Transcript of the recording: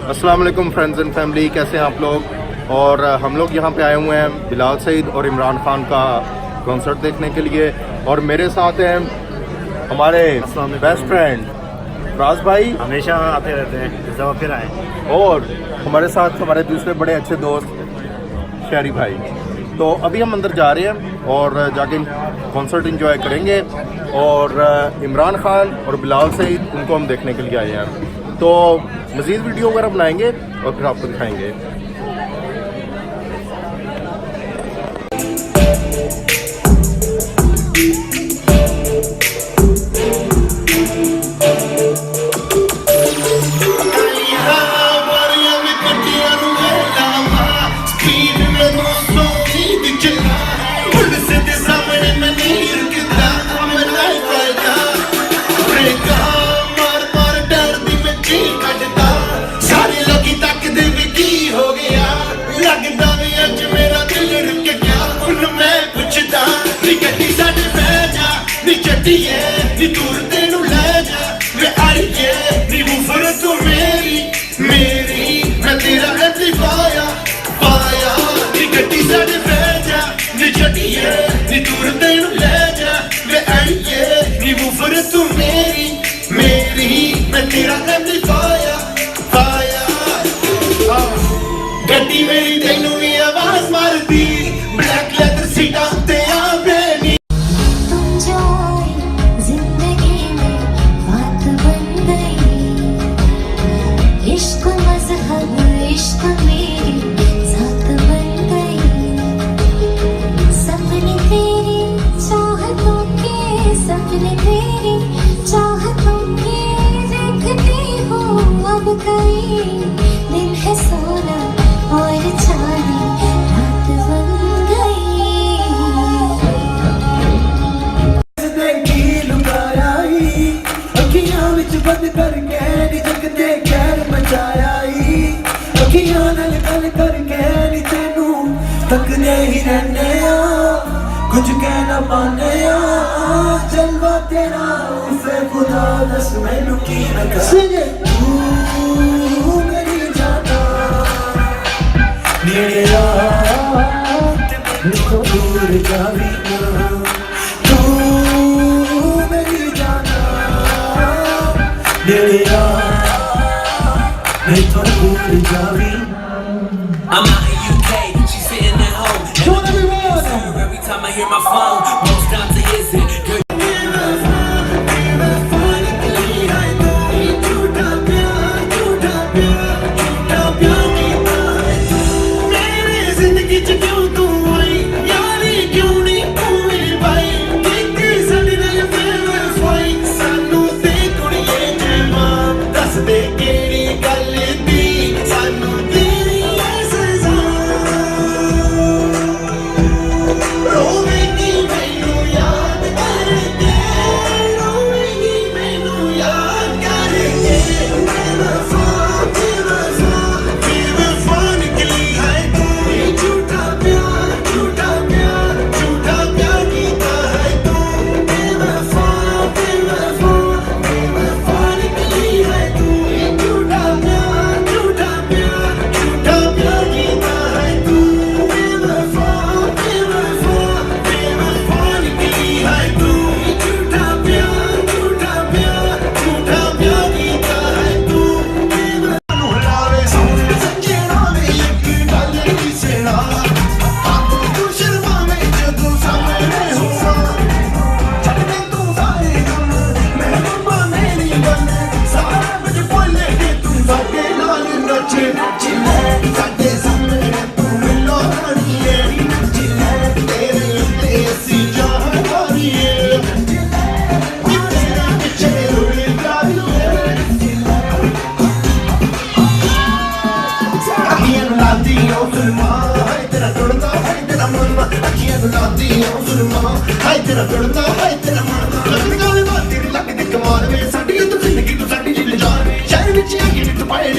अस्सलाम वालेकुम friends and family, कैसे हैं आप लोग। और हम लोग यहाँ पे आए हुए हैं बिलाल सईद और इमरान खान का कॉन्सर्ट देखने के लिए। और मेरे साथ हैं हमारे बेस्ट फ्रेंड राज भाई, हमेशा आते रहते हैं, इस दफ़ा फिर आए। और हमारे साथ हमारे दूसरे बड़े अच्छे दोस्त शहरी भाई। तो अभी हम अंदर जा रहे हैं और जाके कॉन्सर्ट एंजॉय करेंगे। और इमरान खान और बिलाल सईद उनको हम देखने के लिए आए हैं। तो मज़ीद वीडियो वगैरह बनाएंगे और फिर आपको दिखाएंगे। नी दूर तेनू ले जा वे आड़िए नी वूफर तू मेरी मैं तेरा एम्पलीफायर पाया नी गड्डी साडे बह जा नी छड्डिए नी दूर तेनू ले जा वे आड़िए नी वूफर तू मेरी मैं तेरा एम्पलीफायर पाया गड्डी मेरी तेनू भी आवाज मारदी ब्लैक लेदर सीटां ते तकने ही रहने कुछ कहना पाने जलवा तेरा उसे खुदा दस मैनू की न कर तू मेरी जाना मेरे तो दूर जावी तू मेरी जाना मेरे तो दूर Xavi. I'm out in UK, she's sitting at home. Join everyone! Every time I hear my phone, most times it isn't. तेरा तोड़ना है तेरा मारना लगने वाले बात तेरी लग दे कमाल में साडी तो जिंदगी तो साडी जिंदगी जान शहर विच आके तू पाए